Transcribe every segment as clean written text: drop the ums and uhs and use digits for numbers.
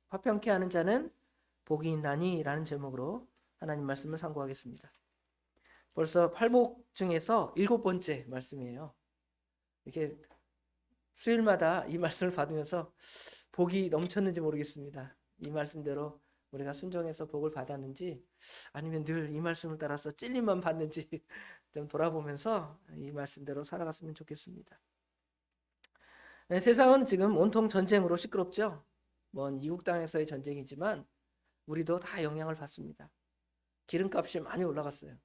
화평케 하는 자는 복이 있나니 라는 제목으로 하나님 말씀을 상고하겠습니다. 벌써 팔복 중에서 7번째 말씀이에요. 이렇게 수요일마다 이 말씀을 받으면서 복이 넘쳤는지 모르겠습니다. 이 말씀대로 우리가 순종해서 복을 받았는지 아니면 늘 이 말씀을 따라서 찔림만 받는지 좀 돌아보면서 이 말씀대로 살아갔으면 좋겠습니다. 네, 세상은 지금 온통 전쟁으로 시끄럽죠. 먼 이국 땅에서의 전쟁이지만 우리도 다 영향을 받습니다. 기름값이 많이 올라갔어요.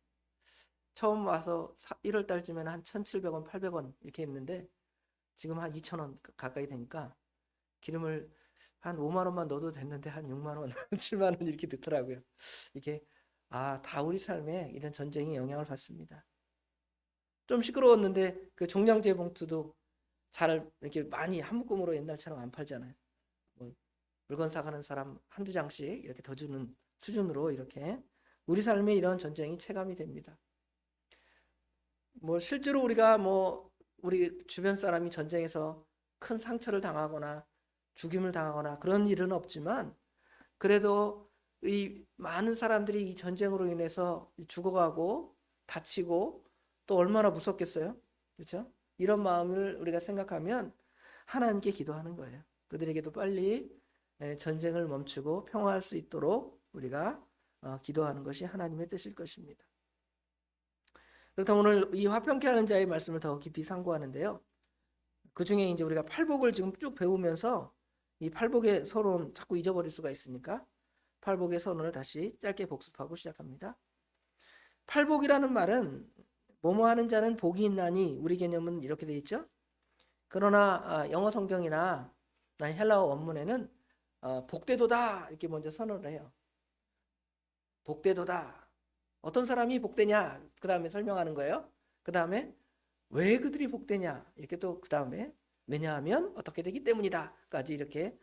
처음 와서 1월 달쯤에는 한 1,700원, 800원 이렇게 했는데 지금 한 2,000원 가까이 되니까 기름을 한 5만 원만 넣어도 됐는데 한 6만 원, 7만 원 이렇게 듣더라고요. 이게 다 우리 삶에 이런 전쟁이 영향을 받습니다. 좀 시끄러웠는데 그 종량제 봉투도 잘 이렇게 많이 한 묶음으로 옛날처럼 안 팔잖아요. 뭐 물건 사가는 사람 한두 장씩 이렇게 더 주는 수준으로 이렇게 우리 삶에 이런 전쟁이 체감이 됩니다. 뭐 실제로 우리가 우리 주변 사람이 전쟁에서 큰 상처를 당하거나 죽임을 당하거나 그런 일은 없지만 그래도 이 많은 사람들이 이 전쟁으로 인해서 죽어가고 다치고 또 얼마나 무섭겠어요? 그렇죠? 이런 마음을 우리가 생각하면 하나님께 기도하는 거예요. 그들에게도 빨리 전쟁을 멈추고 평화할 수 있도록 우리가 기도하는 것이 하나님의 뜻일 것입니다. 그렇다면 오늘 이 화평케 하는 자의 말씀을 더 깊이 상고하는데요. 그 중에 이제 우리가 팔복을 지금 쭉 배우면서 이 팔복의 서론 자꾸 잊어버릴 수가 있으니까 팔복의 서론을 다시 짧게 복습하고 시작합니다. 팔복이라는 말은 뭐뭐 하는 자는 복이 있나니 우리 개념은 이렇게 되어 있죠. 그러나 영어 성경이나 헬라어 원문에는 복되도다 이렇게 먼저 선언을 해요. 복되도다. 어떤 사람이 복되냐 그 다음에 설명하는 거예요. 그 다음에 왜 그들이 복되냐 이렇게 또 그 다음에 왜냐하면 어떻게 되기 때문이다까지 이렇게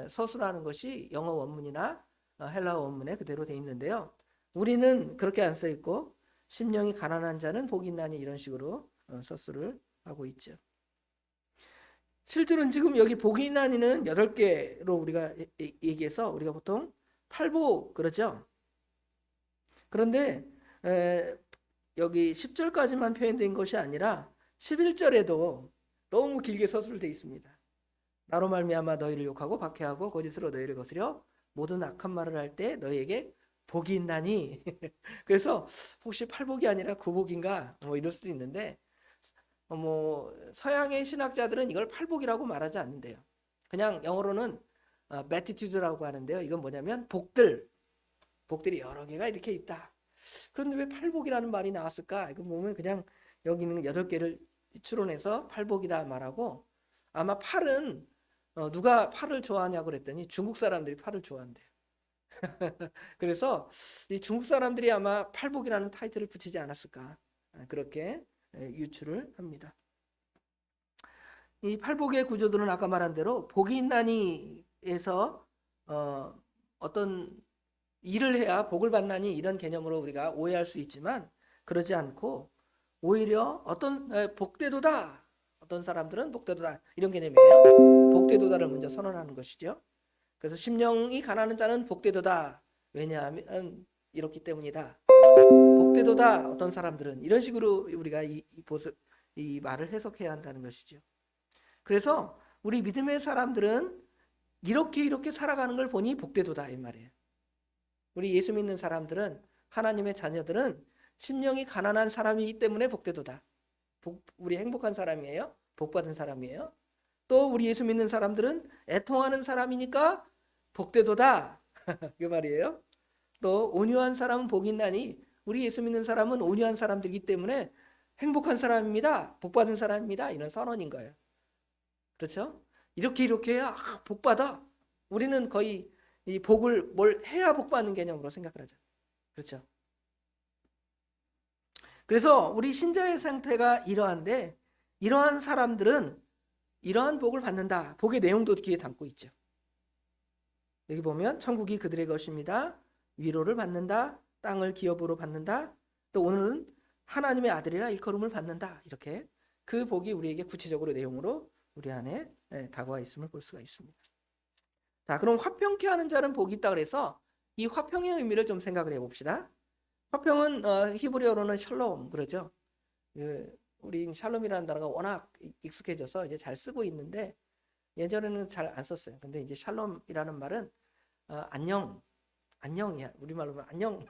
서술하는 것이 영어 원문이나 헬라어 원문에 그대로 되어 있는데요. 우리는 그렇게 안 써 있고 심령이 가난한 자는 복이 있나니 이런 식으로 서술을 하고 있죠. 실제로는 지금 여기 복이 있나니는 8개로 우리가 얘기해서 우리가 보통 팔복 그러죠. 그런데 여기 10절까지만 표현된 것이 아니라 11절에도 너무 길게 서술되어 있습니다. 나로 말미암아 너희를 욕하고 박해하고 거짓으로 너희를 거스려 모든 악한 말을 할 때 너희에게 복이 있나니 그래서 혹시 팔복이 아니라 구복인가 이럴 수도 있는데 서양의 신학자들은 이걸 팔복이라고 말하지 않는데요. 그냥 영어로는 beatitude라고 하는데요. 이건 뭐냐면 복들이 여러 개가 이렇게 있다. 그런데 왜 팔복이라는 말이 나왔을까? 이거 보면 그냥 여기 있는 8개를 추론해서 팔복이다 말하고 아마 팔은 누가 팔을 좋아하냐고 그랬더니 중국 사람들이 팔을 좋아한대요. 그래서 이 중국 사람들이 아마 팔복이라는 타이틀을 붙이지 않았을까 그렇게 유추를 합니다. 이 팔복의 구조들은 아까 말한 대로 복이 있나니에서 어떤 일을 해야 복을 받나니 이런 개념으로 우리가 오해할 수 있지만 그러지 않고 오히려 복되도다 어떤 사람들은 복되도다 이런 개념이에요. 복되도다를 먼저 선언하는 것이죠. 그래서 심령이 가난한 자는 복되도다. 왜냐하면 이렇기 때문이다. 복되도다 어떤 사람들은 이런 식으로 우리가 이 말을 해석해야 한다는 것이죠. 그래서 우리 믿음의 사람들은 이렇게 살아가는 걸 보니 복되도다 이 말이에요. 우리 예수 믿는 사람들은 하나님의 자녀들은 심령이 가난한 사람이기 때문에 복되도다. 우리 행복한 사람이에요. 복받은 사람이에요. 또 우리 예수 믿는 사람들은 애통하는 사람이니까 복되도다. 그 말이에요. 또 온유한 사람은 복이 있나니 우리 예수 믿는 사람은 온유한 사람들이기 때문에 행복한 사람입니다. 복받은 사람입니다. 이런 선언인 거예요. 그렇죠? 이렇게 해야 복받아. 우리는 거의 이 복을 뭘 해야 복받는 개념으로 생각을 하죠. 그렇죠? 그래서 우리 신자의 상태가 이러한데 이러한 사람들은 이러한 복을 받는다. 복의 내용도 귀에 담고 있죠. 여기 보면 천국이 그들의 것입니다. 위로를 받는다. 땅을 기업으로 받는다. 또 오늘은 하나님의 아들이라 일컬음을 받는다. 이렇게 그 복이 우리에게 구체적으로 내용으로 우리 안에 다가와 있음을 볼 수가 있습니다. 자, 그럼 화평케 하는 자는 복이 있다 그래서 이 화평의 의미를 좀 생각을 해봅시다. 화평은 히브리어로는 샬롬 그러죠. 우리 샬롬이라는 단어가 워낙 익숙해져서 이제 잘 쓰고 있는데 예전에는 잘 안 썼어요. 근데 이제 샬롬이라는 말은 안녕, 안녕이야. 우리말로 하면 안녕,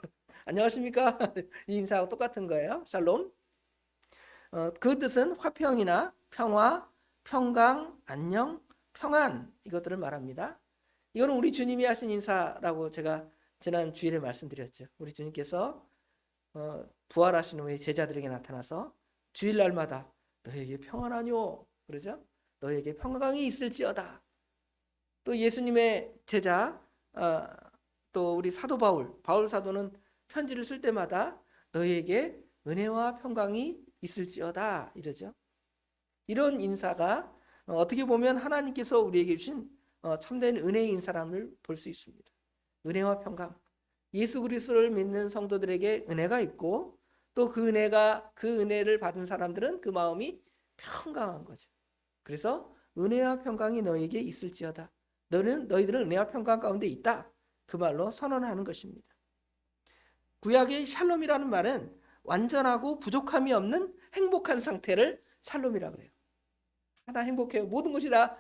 안녕하십니까? 이 인사하고 똑같은 거예요. 샬롬. 그 뜻은 화평이나 평화, 평강, 안녕, 평안 이것들을 말합니다. 이거는 우리 주님이 하신 인사라고 제가 지난 주일에 말씀드렸죠. 우리 주님께서 부활하신 후에 제자들에게 나타나서 주일날마다 너에게 평안하뇨 그러죠. 너에게 평강이 있을지어다. 또 예수님의 제자 또 우리 사도 바울 사도는 편지를 쓸 때마다 너에게 은혜와 평강이 있을지어다 이러죠. 이런 인사가 어떻게 보면 하나님께서 우리에게 주신 참된 은혜의 인사람을 볼 수 있습니다. 은혜와 평강. 예수 그리스도를 믿는 성도들에게 은혜가 있고 또 그 은혜를 받은 사람들은 그 마음이 평강한 거죠. 그래서 은혜와 평강이 너에게 있을지어다. 너희들은 은혜와 평강 가운데 있다. 그 말로 선언하는 것입니다. 구약의 샬롬이라는 말은 완전하고 부족함이 없는 행복한 상태를 샬롬이라고 그래요. 나 행복해요. 모든 것이 다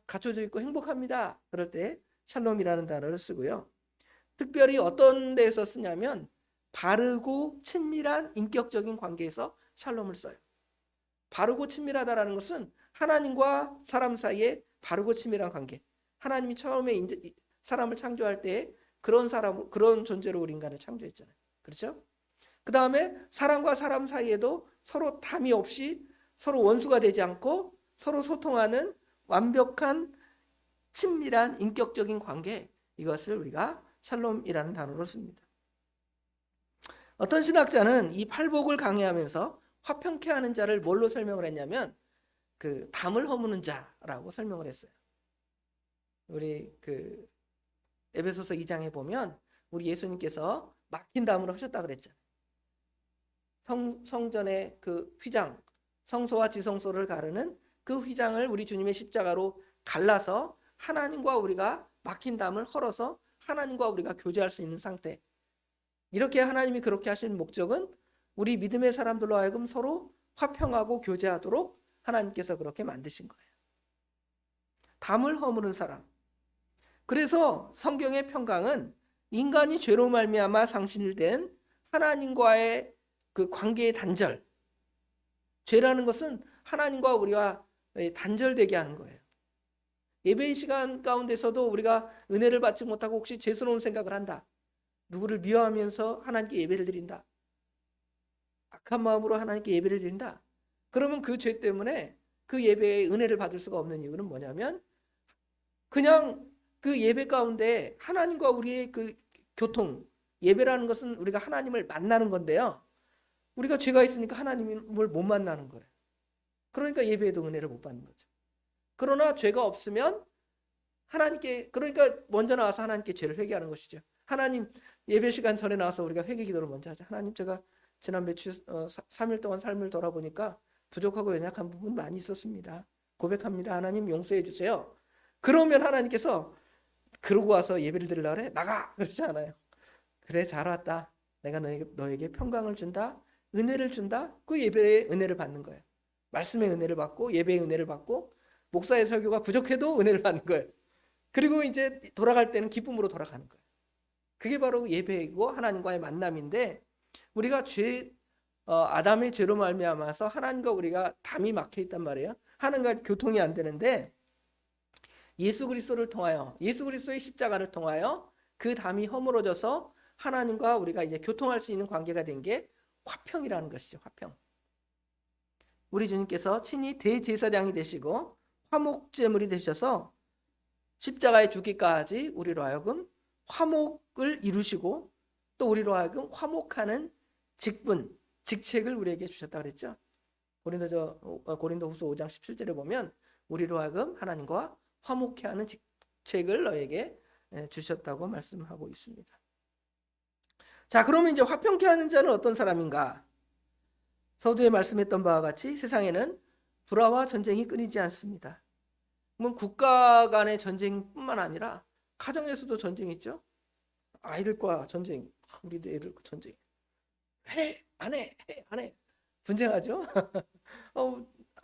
갖춰져 있고 행복합니다. 그럴 때 샬롬이라는 단어를 쓰고요. 특별히 어떤 데에서 쓰냐면 바르고 친밀한 인격적인 관계에서 샬롬을 써요. 바르고 친밀하다라는 것은 하나님과 사람 사이에 바르고 친밀한 관계. 하나님이 처음에 사람을 창조할 때 그런 존재로 우리 인간을 창조했잖아요. 그렇죠? 그 다음에 사람과 사람 사이에도 서로 탐이 없이 서로 원수가 되지 않고 서로 소통하는 완벽한 친밀한 인격적인 관계, 이것을 우리가 샬롬이라는 단어로 씁니다. 어떤 신학자는 이 팔복을 강해하면서 화평케 하는 자를 뭘로 설명을 했냐면 그 담을 허무는 자라고 설명을 했어요. 우리 그 에베소서 2장에 보면 우리 예수님께서 막힌 담을 하셨다 그랬잖아요. 성전의 그 휘장, 성소와 지성소를 가르는 그 휘장을 우리 주님의 십자가로 갈라서 하나님과 우리가 막힌 담을 헐어서 하나님과 우리가 교제할 수 있는 상태. 이렇게 하나님이 그렇게 하신 목적은 우리 믿음의 사람들로 하여금 서로 화평하고 교제하도록 하나님께서 그렇게 만드신 거예요. 담을 허무는 사람. 그래서 성경의 평강은 인간이 죄로 말미암아 상실된 하나님과의 그 관계의 단절. 죄라는 것은 하나님과 우리와 단절되게 하는 거예요. 예배의 시간 가운데서도 우리가 은혜를 받지 못하고 혹시 죄스러운 생각을 한다. 누구를 미워하면서 하나님께 예배를 드린다. 악한 마음으로 하나님께 예배를 드린다. 그러면 그 죄 때문에 그 예배에 은혜를 받을 수가 없는 이유는 뭐냐면 그냥 그 예배 가운데 하나님과 우리의 그 교통, 예배라는 것은 우리가 하나님을 만나는 건데요. 우리가 죄가 있으니까 하나님을 못 만나는 거예요. 그러니까 예배에도 은혜를 못 받는 거죠. 그러나 죄가 없으면 하나님께, 그러니까 먼저 나와서 하나님께 죄를 회개하는 것이죠. 하나님, 예배 시간 전에 나와서 우리가 회개 기도를 먼저 하자. 하나님, 제가 지난 며칠 3일 동안 삶을 돌아보니까 부족하고 연약한 부분 많이 있었습니다. 고백합니다. 하나님 용서해 주세요. 그러면 하나님께서 그러고 와서 예배를 드리려고 그래? 나가! 그러지 않아요. 그래, 잘 왔다. 내가 너에게 평강을 준다. 은혜를 준다. 그 예배의 은혜를 받는 거예요. 말씀의 은혜를 받고 예배의 은혜를 받고 목사의 설교가 부족해도 은혜를 받는 거예요. 그리고 이제 돌아갈 때는 기쁨으로 돌아가는 거예요. 그게 바로 예배이고 하나님과의 만남인데 우리가 아담의 죄로 말미암아서 하나님과 우리가 담이 막혀 있단 말이에요. 하나님과 교통이 안 되는데 예수 그리스도를 통하여 예수 그리스도의 십자가를 통하여 그 담이 허물어져서 하나님과 우리가 이제 교통할 수 있는 관계가 된 게 화평이라는 것이죠. 화평. 우리 주님께서 친히 대제사장이 되시고 화목제물이 되셔서 십자가에 죽기까지 우리로 하여금 화목을 이루시고 또 우리로 하여금 화목하는 직책을 우리에게 주셨다 그랬죠. 고린도후서 5장 17절에 보면 우리로 하여금 하나님과 화목케 하는 직책을 너에게 주셨다고 말씀하고 있습니다. 자, 그러면 이제 화평케 하는 자는 어떤 사람인가? 서두에 말씀했던 바와 같이 세상에는 불화와 전쟁이 끊이지 않습니다. 뭐 국가 간의 전쟁뿐만 아니라 가정에서도 전쟁이 있죠. 아이들과 전쟁, 우리 애들 전쟁. 해, 안 해, 해, 안 해. 분쟁하죠.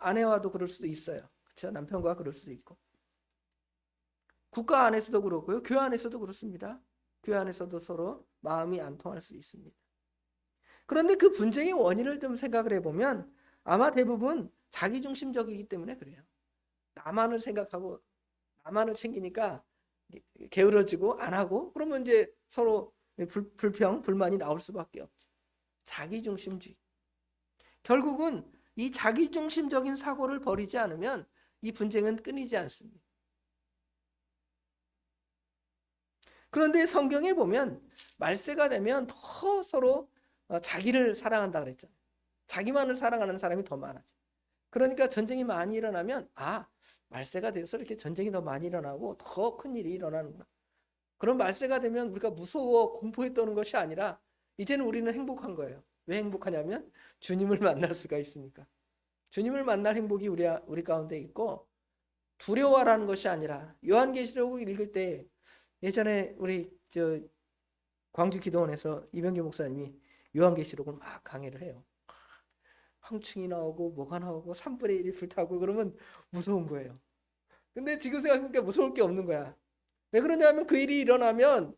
아내와도 그럴 수도 있어요. 그렇죠? 남편과 그럴 수도 있고. 국가 안에서도 그렇고요. 교회 안에서도 그렇습니다. 교회 안에서도 서로 마음이 안 통할 수 있습니다. 그런데 그 분쟁의 원인을 좀 생각을 해보면 아마 대부분 자기중심적이기 때문에 그래요. 나만을 생각하고 나만을 챙기니까 게으러지고 안 하고 그러면 이제 서로 불평, 불만이 나올 수밖에 없죠. 자기중심주의. 결국은 이 자기중심적인 사고를 버리지 않으면 이 분쟁은 끊이지 않습니다. 그런데 성경에 보면 말세가 되면 더 서로 자기를 사랑한다 그랬잖아요. 자기만을 사랑하는 사람이 더 많아져. 그러니까 전쟁이 많이 일어나면 말세가 돼서 이렇게 전쟁이 더 많이 일어나고 더 큰 일이 일어나는구나. 그런 말세가 되면 우리가 무서워 공포에 떠는 것이 아니라 이제는 우리는 행복한 거예요. 왜 행복하냐면 주님을 만날 수가 있으니까. 주님을 만날 행복이 우리 가운데 있고 두려워라는 것이 아니라 요한계시록 읽을 때 예전에 우리 광주 기도원에서 이병규 목사님이 요한계시록을 막 강의를 해요. 황충이 나오고 뭐가 나오고 3분의 1이 불타고 그러면 무서운 거예요. 근데 지금 생각해보니까 무서울 게 없는 거야. 왜 그러냐면 그 일이 일어나면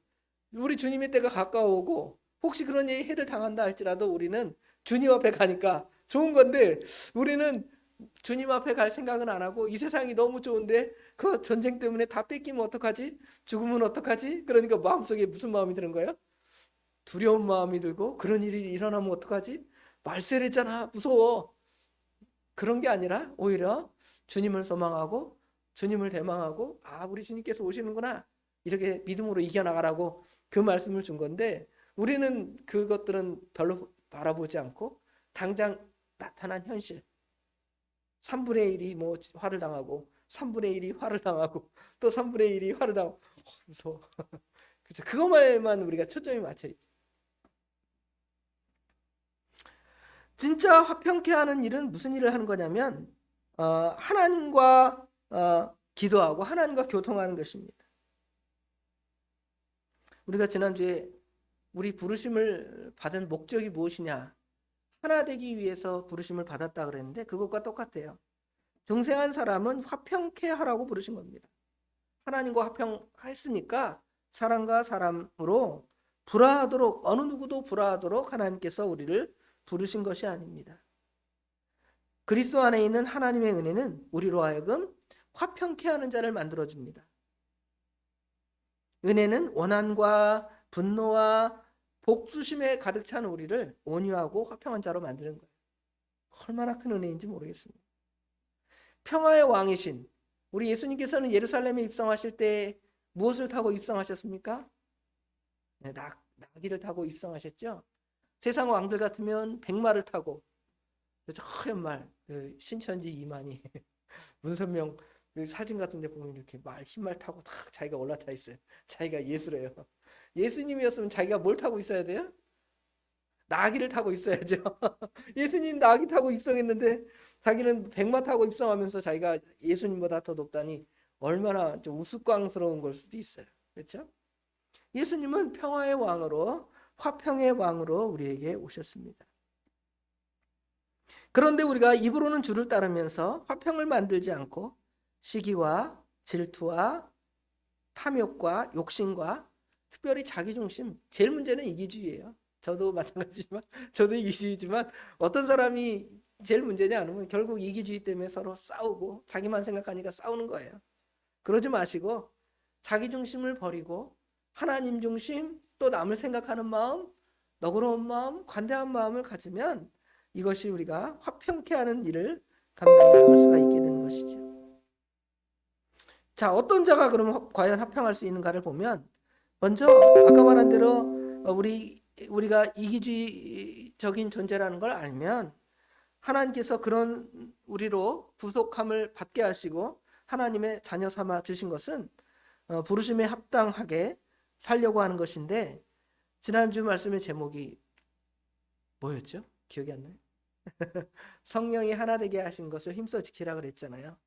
우리 주님의 때가 가까워오고 혹시 그런 해를 당한다 할지라도 우리는 주님 앞에 가니까 좋은 건데 우리는 주님 앞에 갈 생각은 안 하고 이 세상이 너무 좋은데 그 전쟁 때문에 다 뺏기면 어떡하지? 죽으면 어떡하지? 그러니까 마음속에 무슨 마음이 드는 거예요? 두려운 마음이 들고 그런 일이 일어나면 어떡하지? 말세랬잖아. 무서워. 그런 게 아니라 오히려 주님을 소망하고 주님을 대망하고 우리 주님께서 오시는구나. 이렇게 믿음으로 이겨나가라고 그 말씀을 준 건데 우리는 그것들은 별로 바라보지 않고 당장 나타난 현실 3분의 1이 뭐 화를 당하고 3분의 1이 화를 당하고 또 3분의 1이 화를 당하고 무서워. 그렇죠. 그것만 우리가 초점이 맞춰 있죠. 진짜 화평케 하는 일은 무슨 일을 하는 거냐면 하나님과 기도하고 하나님과 교통하는 것입니다. 우리가 지난주에 우리 부르심을 받은 목적이 무엇이냐? 하나 되기 위해서 부르심을 받았다 그랬는데 그것과 똑같아요. 중생한 사람은 화평케 하라고 부르신 겁니다. 하나님과 화평했으니까 사람과 사람으로 불화하도록 어느 누구도 불화하도록 하나님께서 우리를 부르신 것이 아닙니다. 그리스도 안에 있는 하나님의 은혜는 우리로 하여금 화평케 하는 자를 만들어줍니다. 은혜는 원한과 분노와 복수심에 가득 찬 우리를 온유하고 화평한 자로 만드는 거예요. 얼마나 큰 은혜인지 모르겠습니다. 평화의 왕이신 우리 예수님께서는 예루살렘에 입성하실 때 무엇을 타고 입성하셨습니까? 네, 나귀를 타고 입성하셨죠. 세상 왕들 같으면 백마를 타고 하얀 말 신천지 이만희 문선명 사진 같은 데 보면 이렇게 흰말 타고 딱 자기가 올라타 있어요. 자기가 예수래요. 예수님이었으면 자기가 뭘 타고 있어야 돼요? 나귀를 타고 있어야죠. 예수님 나귀 타고 입성했는데 자기는 백마 타고 입성하면서 자기가 예수님보다 더 높다니 얼마나 좀 우스꽝스러운 걸 수도 있어요. 그렇죠? 예수님은 평화의 왕으로 화평의 왕으로 우리에게 오셨습니다. 그런데 우리가 입으로는 주를 따르면서 화평을 만들지 않고 시기와 질투와 탐욕과 욕심과 특별히 자기중심, 제일 문제는 이기주의예요. 저도 마찬가지지만 저도 이기주의지만 어떤 사람이 제일 문제냐 하면 결국 이기주의 때문에 서로 싸우고 자기만 생각하니까 싸우는 거예요. 그러지 마시고 자기중심을 버리고 하나님 중심 또 남을 생각하는 마음, 너그러운 마음, 관대한 마음을 가지면 이것이 우리가 화평케 하는 일을 감당해 나갈 수가 있게 되는 것이죠. 자, 어떤 자가 그러면 과연 화평할 수 있는가를 보면 먼저 아까 말한 대로 우리가 이기주의적인 존재라는 걸 알면 하나님께서 그런 우리로 구속함을 받게 하시고 하나님의 자녀 삼아 주신 것은 부르심에 합당하게 살려고 하는 것인데 지난주 말씀의 제목이 뭐였죠? 기억이 안 나요? 성령이 하나 되게 하신 것을 힘써 지키라 그랬잖아요.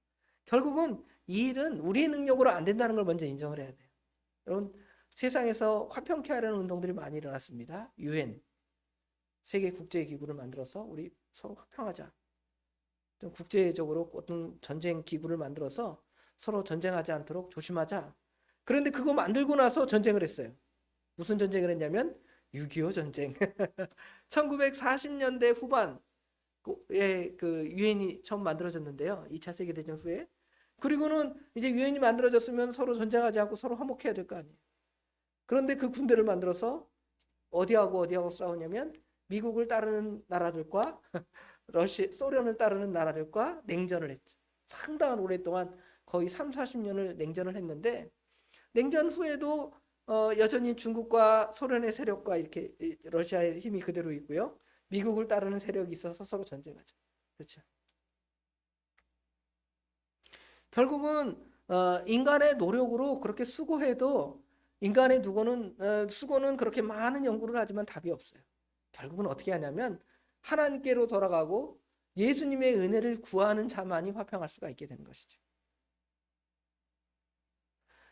결국은 이 일은 우리의 능력으로 안 된다는 걸 먼저 인정을 해야 돼요. 여러분, 세상에서 화평케 하려는 운동들이 많이 일어났습니다. UN, 세계 국제 기구를 만들어서 우리 서로 화평하자. 좀 국제적으로 어떤 전쟁 기구를 만들어서 서로 전쟁하지 않도록 조심하자. 그런데 그거 만들고 나서 전쟁을 했어요. 무슨 전쟁을 했냐면 6.25 전쟁. 1940년대 후반에 그 유엔이 처음 만들어졌는데요. 2차 세계대전 후에. 그리고는 이제 유엔이 만들어졌으면 서로 전쟁하지 않고 서로 화목해야 될 거 아니에요. 그런데 그 군대를 만들어서 어디하고 싸우냐면 미국을 따르는 나라들과 소련을 따르는 나라들과 냉전을 했죠. 상당한 오랫동안 거의 3, 40년을 냉전을 했는데 냉전 후에도 여전히 중국과 소련의 세력과 이렇게 러시아의 힘이 그대로 있고요. 미국을 따르는 세력이 있어서 서로 전쟁하죠. 그렇죠. 결국은 인간의 노력으로 그렇게 수고해도 인간의 수고는 그렇게 많은 연구를 하지만 답이 없어요. 결국은 어떻게 하냐면 하나님께로 돌아가고 예수님의 은혜를 구하는 자만이 화평할 수가 있게 되는 것이죠.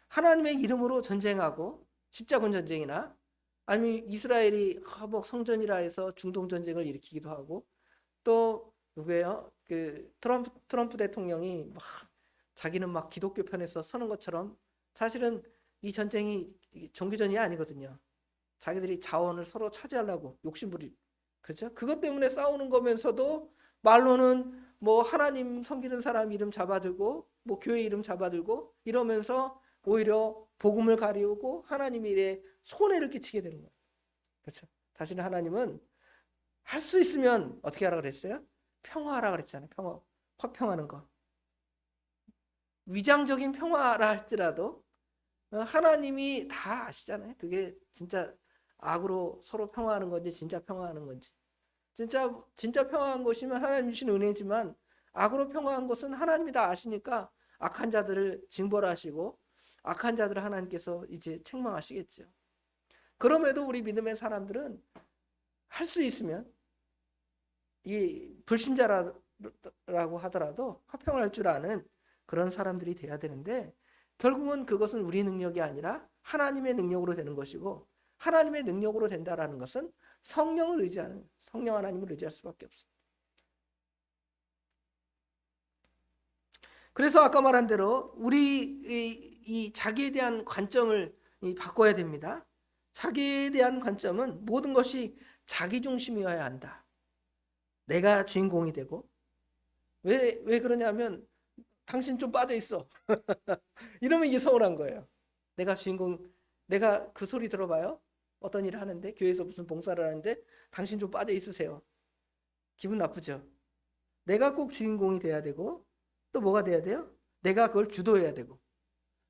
하나님의 이름으로 전쟁하고 십자군 전쟁이나 아니면 이스라엘이 뭐 성전이라 해서 중동 전쟁을 일으키기도 하고 또 누구예요? 그 트럼프 대통령이 막 자기는 막 기독교 편에서 서는 것처럼 사실은 이 전쟁이 종교전이 아니거든요. 자기들이 자원을 서로 차지하려고 욕심부리 그렇죠? 그것 때문에 싸우는 거면서도 말로는 뭐 하나님 섬기는 사람 이름 잡아들고 뭐 교회 이름 잡아들고 이러면서 오히려 복음을 가리우고 하나님 일에 손해를 끼치게 되는 거예요. 그렇죠? 사실은 하나님은 할 수 있으면 어떻게 하라 그랬어요? 평화하라 그랬잖아요. 평화, 화평하는 거. 위장적인 평화라 할지라도 하나님이 다 아시잖아요. 그게 진짜 악으로 서로 평화하는 건지 진짜 평화하는 건지. 진짜 평화한 것이면 하나님 주신 은혜지만 악으로 평화한 것은 하나님이 다 아시니까 악한 자들을 징벌하시고 악한 자들을 하나님께서 이제 책망하시겠죠. 그럼에도 우리 믿음의 사람들은 할 수 있으면 이 불신자라고 하더라도 화평을 할 줄 아는 그런 사람들이 돼야 되는데 결국은 그것은 우리 능력이 아니라 하나님의 능력으로 되는 것이고 하나님의 능력으로 된다라는 것은 성령을 의지하는 성령 하나님을 의지할 수밖에 없어요. 그래서 아까 말한 대로 우리 이 자기에 대한 관점을 바꿔야 됩니다. 자기에 대한 관점은 모든 것이 자기 중심이어야 한다. 내가 주인공이 되고 왜 그러냐면 당신 좀 빠져 있어. 이러면 이게 서운한 거예요. 내가 그 소리 들어봐요. 어떤 일을 하는데 교회에서 무슨 봉사를 하는데 당신 좀 빠져 있으세요. 기분 나쁘죠. 내가 꼭 주인공이 돼야 되고 또 뭐가 돼야 돼요? 내가 그걸 주도해야 되고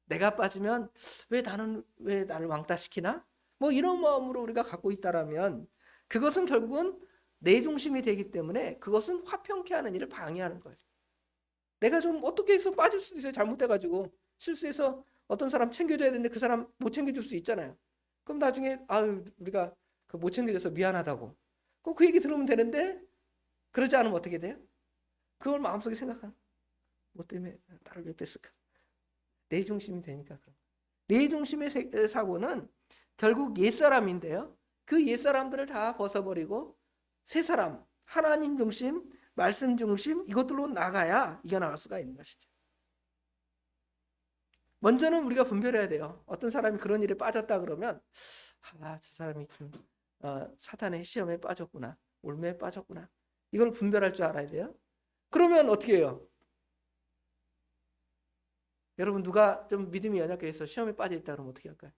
내가 빠지면 왜 나를 왕따시키나? 뭐 이런 마음으로 우리가 갖고 있다라면 그것은 결국은 내 중심이 되기 때문에 그것은 화평케 하는 일을 방해하는 거예요. 내가 좀 어떻게 해서 빠질 수도 있어요. 잘못해가지고 실수해서 어떤 사람 챙겨줘야 되는데 그 사람 못 챙겨줄 수 있잖아요. 그럼 나중에 우리가 못 챙겨줘서 미안하다고 그럼 그 얘기 들으면 되는데 그러지 않으면 어떻게 돼요? 그걸 마음속에 생각하는 뭐 때문에 나를 왜 뺐을까? 내 중심이 되니까 그런 내 중심의 사고는 결국 옛사람인데요. 그 옛사람들을 다 벗어버리고 새 사람, 하나님 중심, 말씀 중심 이것들로 나가야 이겨나갈 수가 있는 것이죠. 먼저는 우리가 분별해야 돼요. 어떤 사람이 그런 일에 빠졌다 그러면 저 사람이 좀 사탄의 시험에 빠졌구나. 올매에 빠졌구나. 이걸 분별할 줄 알아야 돼요. 그러면 어떻게 해요? 여러분 누가 좀 믿음이 연약해서 시험에 빠져있다 그러면 어떻게 할까요?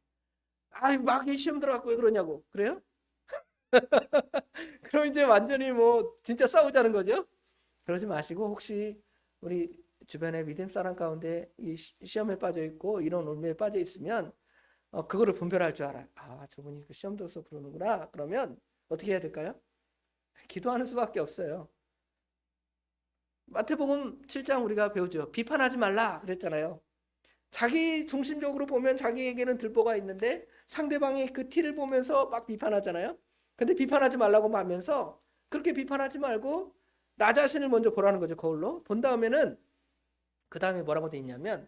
막 시험 들어갔고 왜 그러냐고. 그래요? 그럼 이제 완전히 뭐 진짜 싸우자는 거죠? 그러지 마시고 혹시 우리 주변에 믿음 사람 가운데 이 시험에 빠져 있고 이런 올매에 빠져 있으면 그거를 분별할 줄 알아요. 저분이 그 시험 들어서 그러는구나. 그러면 어떻게 해야 될까요? 기도하는 수밖에 없어요. 마태복음 7장 우리가 배우죠. 비판하지 말라 그랬잖아요. 자기 중심적으로 보면 자기에게는 들보가 있는데 상대방의 그 티를 보면서 막 비판하잖아요. 근데 비판하지 말라고 하면서 그렇게 비판하지 말고 나 자신을 먼저 보라는 거죠. 거울로 본 다음에는 그 다음에 뭐라고 돼 있냐면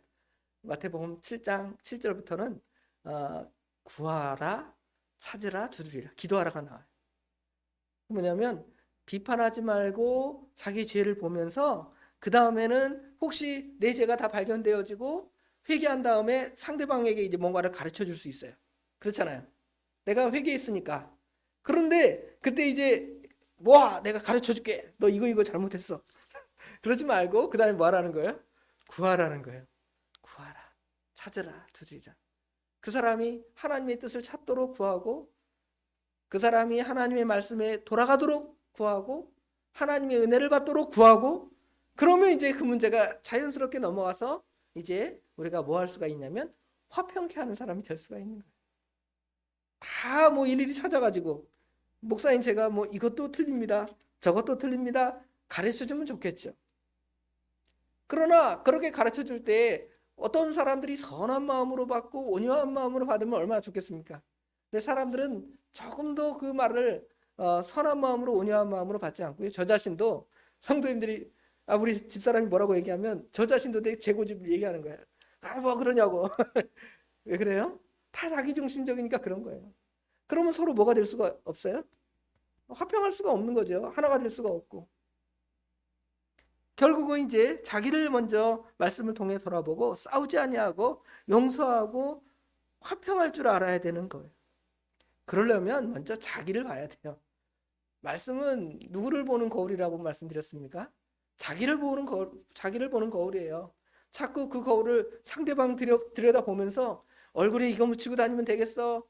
마태복음 7장 7절부터는 구하라, 찾으라, 두드리라, 기도하라가 나와요. 뭐냐면 비판하지 말고 자기 죄를 보면서 그 다음에는 혹시 내 죄가 다 발견되어지고 회개한 다음에 상대방에게 이제 뭔가를 가르쳐 줄 수 있어요. 그렇잖아요. 내가 회개했으니까. 그런데 그때 이제 내가 가르쳐 줄게. 너 이거 잘못했어. 그러지 말고 그 다음에 뭐 하라는 거예요? 구하라는 거예요. 구하라, 찾으라, 두드리라. 그 사람이 하나님의 뜻을 찾도록 구하고, 그 사람이 하나님의 말씀에 돌아가도록 구하고, 하나님의 은혜를 받도록 구하고, 그러면 이제 그 문제가 자연스럽게 넘어가서 이제 우리가 뭐 할 수가 있냐면 화평케 하는 사람이 될 수가 있는 거예요. 다 뭐 일일이 찾아가지고 목사님 제가 뭐 이것도 틀립니다, 저것도 틀립니다 가르쳐 주면 좋겠죠. 그러나 그렇게 가르쳐 줄 때 어떤 사람들이 선한 마음으로 받고 온유한 마음으로 받으면 얼마나 좋겠습니까? 근데 사람들은 조금 더 그 말을 선한 마음으로 온유한 마음으로 받지 않고요. 저 자신도 성도님들이 우리 집사람이 뭐라고 얘기하면 저 자신도 내 재고집을 얘기하는 거예요. 뭐 그러냐고. 왜 그래요? 다 자기중심적이니까 그런 거예요. 그러면 서로 뭐가 될 수가 없어요? 화평할 수가 없는 거죠. 하나가 될 수가 없고. 결국은 이제 자기를 먼저 말씀을 통해 돌아보고 싸우지 아니하고 용서하고 화평할 줄 알아야 되는 거예요. 그러려면 먼저 자기를 봐야 돼요. 말씀은 누구를 보는 거울이라고 말씀드렸습니까? 자기를 보는 거울이에요. 자꾸 그 거울을 상대방 들여다보면서 얼굴에 이거 묻히고 다니면 되겠어?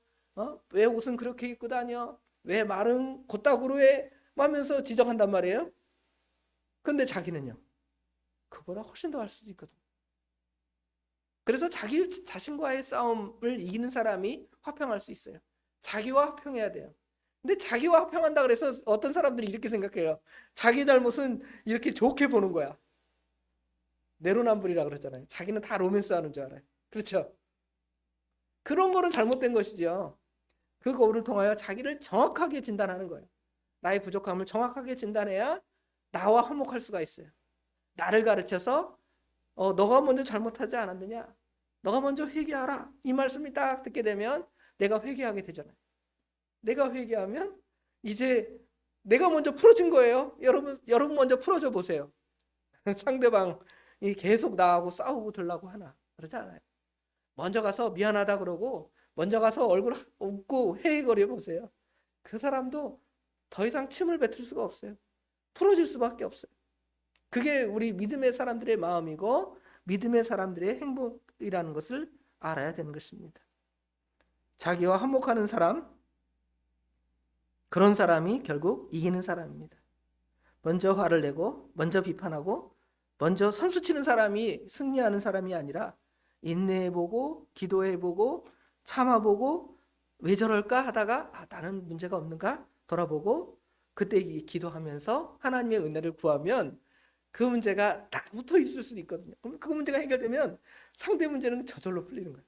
왜 옷은 그렇게 입고 다녀? 왜 말은 곧다구로 해? 하면서 지적한단 말이에요. 근데 자기는요, 그보다 훨씬 더 할 수도 있거든. 그래서 자기 자신과의 싸움을 이기는 사람이 화평할 수 있어요. 자기와 화평해야 돼요. 근데 자기와 화평한다 그래서 어떤 사람들이 이렇게 생각해요. 자기 잘못은 이렇게 좋게 보는 거야. 내로남불이라 그러잖아요. 자기는 다 로맨스 하는 줄 알아요. 그렇죠? 그런 거는 잘못된 것이죠. 그 거울을 통하여 자기를 정확하게 진단하는 거예요. 나의 부족함을 정확하게 진단해야 나와 화목할 수가 있어요. 나를 가르쳐서 너가 먼저 잘못하지 않았느냐? 너가 먼저 회개하라. 이 말씀이 딱 듣게 되면 내가 회개하게 되잖아요. 내가 회개하면 이제 내가 먼저 풀어진 거예요. 여러분 먼저 풀어줘 보세요. 상대방이 계속 나하고 싸우고 들라고 하나? 그러지 않아요. 먼저 가서 미안하다 그러고 먼저 가서 얼굴 웃고 헤헤거려 보세요. 그 사람도 더 이상 침을 뱉을 수가 없어요. 풀어질 수밖에 없어요. 그게 우리 믿음의 사람들의 마음이고 믿음의 사람들의 행복이라는 것을 알아야 되는 것입니다. 자기와 화목하는 사람, 그런 사람이 결국 이기는 사람입니다. 먼저 화를 내고 먼저 비판하고 먼저 선수치는 사람이 승리하는 사람이 아니라 인내해보고 기도해보고 참아보고 왜 저럴까 하다가 나는 문제가 없는가 돌아보고 그때 기도하면서 하나님의 은혜를 구하면 그 문제가 다 붙어 있을 수도 있거든요. 그럼 그 문제가 해결되면 상대 문제는 저절로 풀리는 거예요.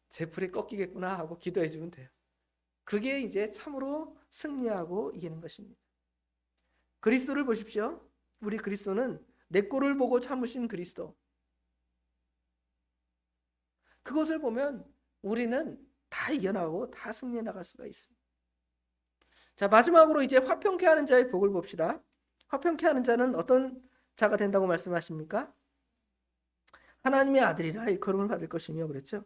제 불에 꺾이겠구나 하고 기도해 주면 돼요. 그게 이제 참으로 승리하고 이기는 것입니다. 그리스도를 보십시오. 우리 그리스도는 내 꼴을 보고 참으신 그리스도. 그것을 보면 우리는 다 이겨나가고 다 승리해 나갈 수가 있습니다. 자, 마지막으로 이제 화평케 하는 자의 복을 봅시다. 화평케 하는 자는 어떤 자가 된다고 말씀하십니까? 하나님의 아들이라 일컬음을 받을 것이며 그랬죠.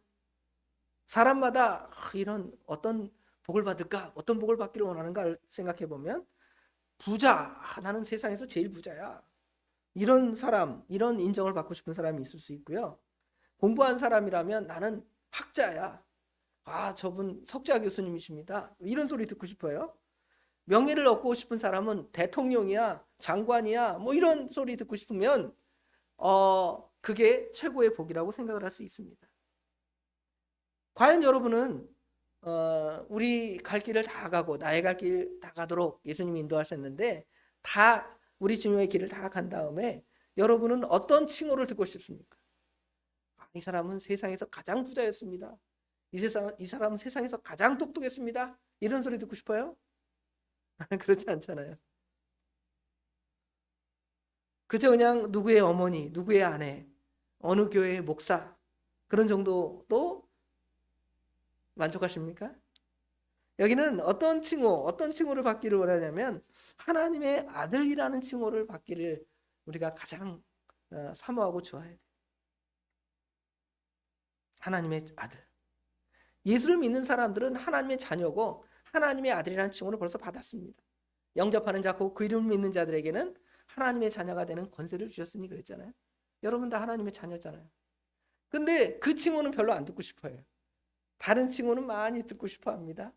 사람마다 이런 어떤 복을 받을까? 어떤 복을 받기를 원하는가 생각해 보면 부자, 나는 세상에서 제일 부자야. 이런 사람, 이런 인정을 받고 싶은 사람이 있을 수 있고요. 공부한 사람이라면 나는 학자야. 저분 석좌 교수님이십니다. 이런 소리 듣고 싶어요. 명예를 얻고 싶은 사람은 대통령이야, 장관이야, 뭐 이런 소리 듣고 싶으면 그게 최고의 복이라고 생각을 할 수 있습니다. 과연 여러분은 우리 갈 길을 다 가고 나의 갈 길 다 가도록 예수님이 인도하셨는데 다 우리 주님의 길을 다 간 다음에 여러분은 어떤 칭호를 듣고 싶습니까? 이 사람은 세상에서 가장 부자였습니다. 이 사람은 세상에서 가장 똑똑했습니다. 이런 소리 듣고 싶어요? 그렇지 않잖아요. 그저 그냥 누구의 어머니, 누구의 아내, 어느 교회의 목사 그런 정도도 만족하십니까? 여기는 어떤 칭호를 받기를 원하냐면 하나님의 아들이라는 칭호를 받기를 우리가 가장 사모하고 좋아해요. 하나님의 아들. 예수를 믿는 사람들은 하나님의 자녀고 하나님의 아들이라는 칭호를 벌써 받았습니다. 영접하는 자고 그 이름을 믿는 자들에게는 하나님의 자녀가 되는 권세를 주셨으니 그랬잖아요. 여러분 다 하나님의 자녀잖아요. 근데 그 칭호는 별로 안 듣고 싶어요. 다른 칭호는 많이 듣고 싶어 합니다.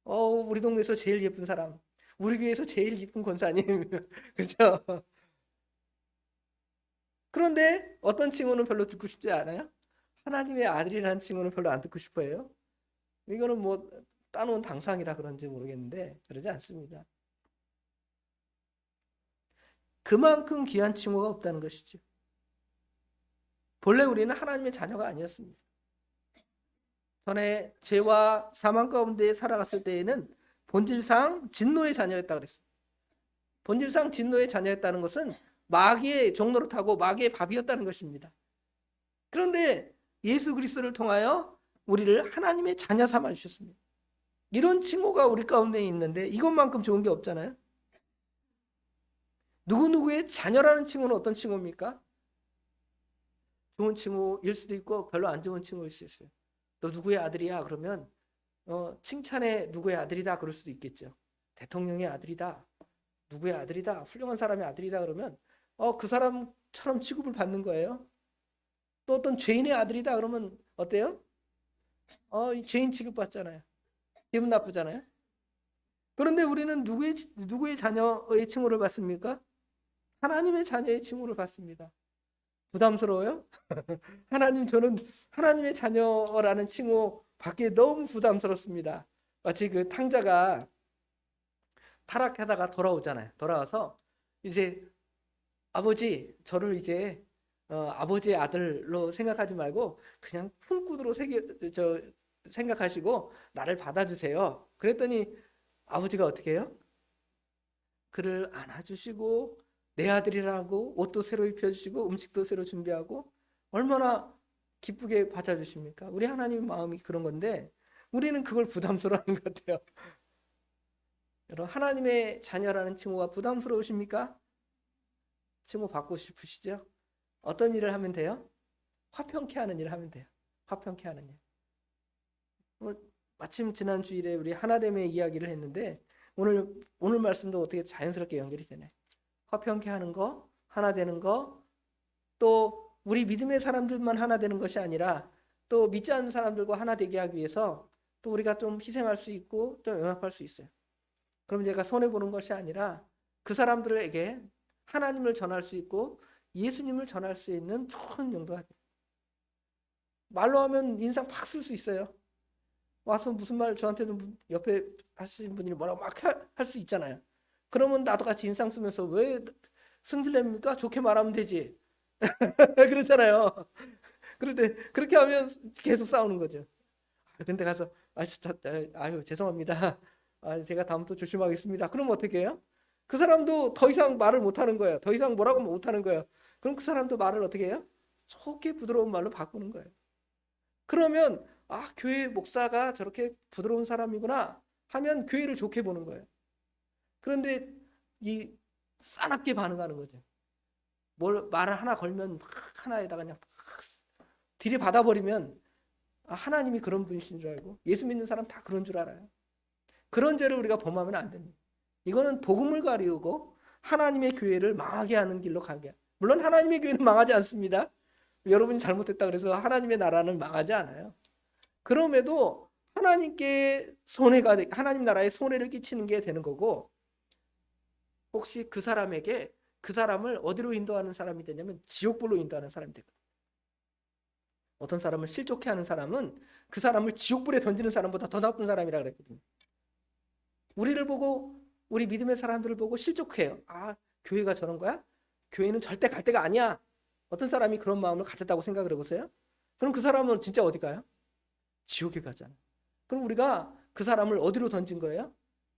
우리 동네에서 제일 예쁜 사람, 우리 교회에서 제일 예쁜 권사님, 그죠? 그런데 어떤 칭호는 별로 듣고 싶지 않아요? 하나님의 아들이라는 칭호는 별로 안 듣고 싶어요. 이거는 뭐 따놓은 당상이라 그런지 모르겠는데 그러지 않습니다. 그만큼 귀한 칭호가 없다는 것이죠. 본래 우리는 하나님의 자녀가 아니었습니다. 전에 죄와 사망 가운데 살아갔을 때에는 본질상 진노의 자녀였다 그랬어요. 본질상 진노의 자녀였다는 것은 마귀의 종로를 타고 마귀의 밥이었다는 것입니다. 그런데 예수 그리스도를 통하여 우리를 하나님의 자녀 삼아 주셨습니다. 이런 칭호가 우리 가운데 있는데 이것만큼 좋은 게 없잖아요. 누구누구의 자녀라는 칭호는 어떤 칭호입니까? 좋은 칭호일 수도 있고 별로 안 좋은 칭호일 수 있어요. 너 누구의 아들이야? 그러면 칭찬에 누구의 아들이다 그럴 수도 있겠죠. 대통령의 아들이다. 누구의 아들이다. 훌륭한 사람의 아들이다 그러면 그 사람처럼 취급을 받는 거예요. 또 어떤 죄인의 아들이다 그러면 어때요? 이 죄인 취급받잖아요. 기분 나쁘잖아요. 그런데 우리는 누구의 자녀의 칭호를 받습니까? 하나님의 자녀의 칭호를 받습니다. 부담스러워요? 하나님, 저는 하나님의 자녀라는 칭호 받기에 너무 부담스럽습니다. 마치 그 탕자가 타락하다가 돌아오잖아요. 돌아와서 이제 아버지, 저를 이제 아버지의 아들로 생각하지 말고 그냥 품꾼으로 생각하시고 나를 받아주세요. 그랬더니 아버지가 어떻게 해요? 그를 안아주시고 내 아들이라고 옷도 새로 입혀주시고 음식도 새로 준비하고 얼마나 기쁘게 받아주십니까? 우리 하나님 마음이 그런 건데 우리는 그걸 부담스러워하는 것 같아요. 여러분, 하나님의 자녀라는 칭호가 부담스러우십니까? 칭호 받고 싶으시죠? 어떤 일을 하면 돼요? 화평케 하는 일을 하면 돼요. 화평케 하는 일. 마침 지난 주일에 우리 하나됨의 이야기를 했는데 오늘 말씀도 어떻게 자연스럽게 연결이 되네. 화평케 하는 거, 하나 되는 거, 또 우리 믿음의 사람들만 하나 되는 것이 아니라 또 믿지 않는 사람들과 하나 되게 하기 위해서 또 우리가 좀 희생할 수 있고 또 연합할 수 있어요. 그럼 제가 손해보는 것이 아니라 그 사람들에게 하나님을 전할 수 있고 예수님을 전할 수 있는 좋은 용도가 돼요. 말로 하면 인상 팍 쓸 수 있어요. 와서 무슨 말 저한테도 옆에 하시는 분이 뭐라고 막 할 수 있잖아요. 그러면 나도 같이 인상 쓰면서 왜 승질냅니까? 좋게 말하면 되지. 그렇잖아요. 그런데 그렇게 하면 계속 싸우는 거죠. 근데 가서 아유 죄송합니다. 제가 다음부터 조심하겠습니다. 그럼 어떻게 해요? 그 사람도 더 이상 말을 못하는 거예요. 더 이상 뭐라고 못하는 거예요. 그럼 그 사람도 말을 어떻게 해요? 좋게 부드러운 말로 바꾸는 거예요. 그러면 교회 목사가 저렇게 부드러운 사람이구나 하면 교회를 좋게 보는 거예요. 그런데 이 싸납게 반응하는 거죠. 말을 하나 걸면 막 하나에다가 그냥 들이받아버리면 하나님이 그런 분이신 줄 알고 예수 믿는 사람 다 그런 줄 알아요. 그런 죄를 우리가 범하면 안 됩니다. 이거는 복음을 가리우고 하나님의 교회를 망하게 하는 길로 가게. 물론 하나님의 교회는 망하지 않습니다. 여러분이 잘못했다 그래서 하나님의 나라는 망하지 않아요. 그럼에도 하나님께 하나님 나라에 손해를 끼치는 게 되는 거고, 혹시 그 사람에게 그 사람을 어디로 인도하는 사람이 되냐면 지옥불로 인도하는 사람이 되거든요. 어떤 사람을 실족해 하는 사람은 그 사람을 지옥불에 던지는 사람보다 더 나쁜 사람이라 그랬거든요. 우리를 보고 우리 믿음의 사람들을 보고 실족해요. 교회가 저런 거야? 교회는 절대 갈 데가 아니야. 어떤 사람이 그런 마음을 가졌다고 생각을 해보세요. 그럼 그 사람은 진짜 어디 가요? 지옥에 가잖아요. 그럼 우리가 그 사람을 어디로 던진 거예요?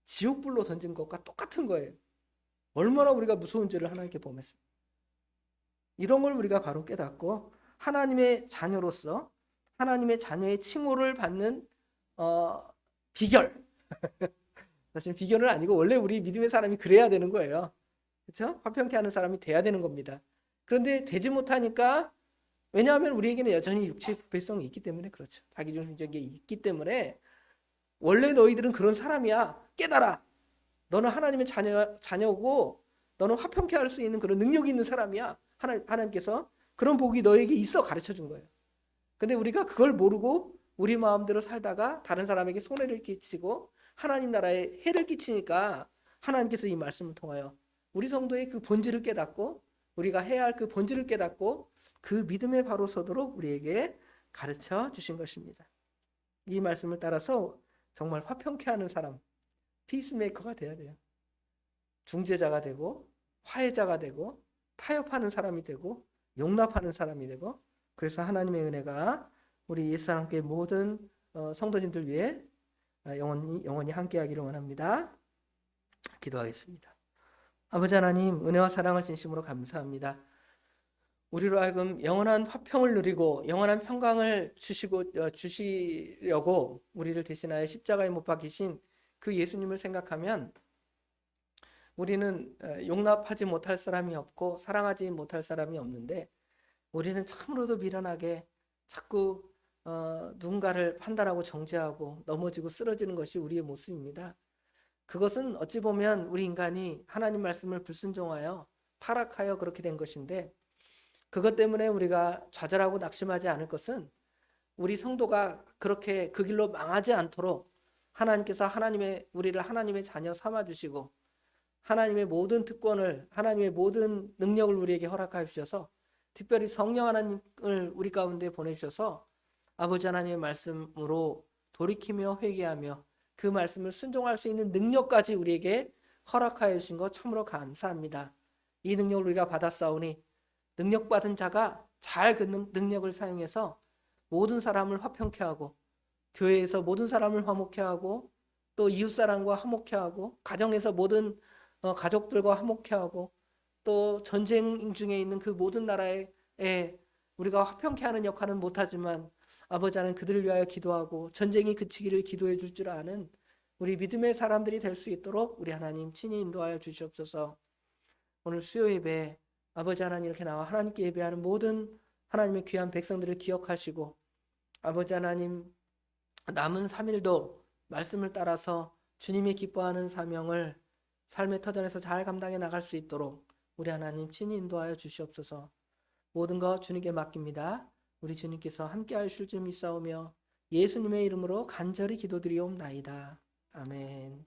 지옥불로 던진 것과 똑같은 거예요. 얼마나 우리가 무서운 죄를 하나님께 범했습니까? 이런 걸 우리가 바로 깨닫고 하나님의 자녀로서 하나님의 자녀의 칭호를 받는 비결. 사실 비결은 아니고 원래 우리 믿음의 사람이 그래야 되는 거예요. 그렇죠? 화평케 하는 사람이 돼야 되는 겁니다. 그런데 되지 못하니까, 왜냐하면 우리에게는 여전히 육체의 부패성이 있기 때문에, 그렇죠. 자기중심적인 게 있기 때문에 원래 너희들은 그런 사람이야. 깨달아. 너는 하나님의 자녀고 너는 화평케 할 수 있는 그런 능력이 있는 사람이야. 하나님께서 그런 복이 너에게 있어 가르쳐 준 거예요. 근데 우리가 그걸 모르고 우리 마음대로 살다가 다른 사람에게 손해를 끼치고 하나님 나라에 해를 끼치니까, 하나님께서 이 말씀을 통하여 우리 성도의 그 본질을 깨닫고 우리가 해야 할 그 본질을 깨닫고 그 믿음에 바로 서도록 우리에게 가르쳐 주신 것입니다. 이 말씀을 따라서 정말 화평케 하는 사람, 피스메이커가 돼야 돼요. 중재자가 되고 화해자가 되고 타협하는 사람이 되고 용납하는 사람이 되고, 그래서 하나님의 은혜가 우리 옛사람께 모든 성도님들 위해 영원히 함께하기를 원합니다. 기도하겠습니다. 아버지 하나님, 은혜와 사랑을 진심으로 감사합니다. 우리로 하여금 영원한 화평을 누리고 영원한 평강을 주시려고 우리를 대신하여 십자가에 못 박히신 그 예수님을 생각하면 우리는 용납하지 못할 사람이 없고 사랑하지 못할 사람이 없는데, 우리는 참으로도 미련하게 자꾸 누군가를 판단하고 정죄하고 넘어지고 쓰러지는 것이 우리의 모습입니다. 그것은 어찌 보면 우리 인간이 하나님 말씀을 불순종하여 타락하여 그렇게 된 것인데, 그것 때문에 우리가 좌절하고 낙심하지 않을 것은 우리 성도가 그렇게 그 길로 망하지 않도록 하나님께서 우리를 하나님의 자녀 삼아 주시고 하나님의 모든 특권을, 하나님의 모든 능력을 우리에게 허락하여 주셔서, 특별히 성령 하나님을 우리 가운데 보내주셔서 아버지 하나님의 말씀으로 돌이키며 회개하며 그 말씀을 순종할 수 있는 능력까지 우리에게 허락하여 주신 것 참으로 감사합니다. 이 능력을 우리가 받았사오니 능력받은 자가 잘 그 능력을 사용해서 모든 사람을 화평케 하고 교회에서 모든 사람을 화목케 하고 또 이웃사람과 화목케 하고 가정에서 모든 가족들과 화목케 하고 또 전쟁 중에 있는 그 모든 나라에 우리가 화평케 하는 역할은 못하지만 아버지 하나님 그들을 위하여 기도하고 전쟁이 그치기를 기도해 줄 줄 아는 우리 믿음의 사람들이 될 수 있도록 우리 하나님 친히 인도하여 주시옵소서. 오늘 수요 예배 아버지 하나님 이렇게 나와 하나님께 예배하는 모든 하나님의 귀한 백성들을 기억하시고, 아버지 하나님 남은 3일도 말씀을 따라서 주님이 기뻐하는 사명을 삶의 터전에서 잘 감당해 나갈 수 있도록 우리 하나님 친히 인도하여 주시옵소서. 모든 것 주님께 맡깁니다. 우리 주님께서 함께 하실 줄 믿사오며 예수님의 이름으로 간절히 기도드리옵나이다. 아멘.